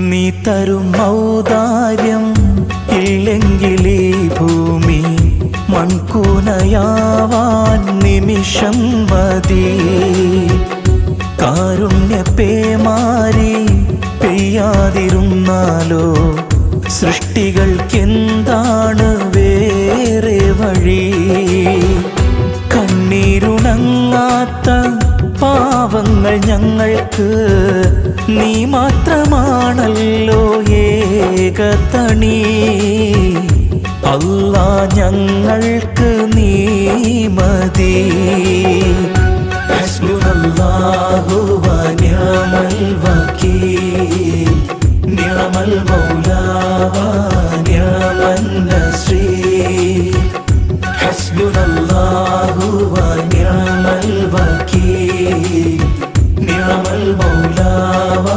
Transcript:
നീ തരും ഔദാര്യം ഇല്ലെങ്കിലീ ഭൂമി മൺകൂനയാവാൻ നിമിഷം മതി. കാരുണ്യപ്പേമാരി പെയ്യാതിരുന്നാലോ സൃഷ്ടികൾക്കെന്താണ് വേറെ വഴി? കണ്ണീരുണങ്ങാത്ത പാവങ്ങൾ ഞങ്ങൾക്ക് നീ മാത്രമാണല്ലോ ഏകതണി. അല്ലാ ഞങ്ങൾക്ക് നീ മതി. ഹസ്ബുനല്ലാഹു വ നിഅമൽ വകീൽ, നിഅമൽ മൗലാ വ നിഅമൻ നസീർ. ഹസ്ബുനല്ലാഹു വ നിഅമൽ വകീൽ, നിഅമൽ മൗലാ വ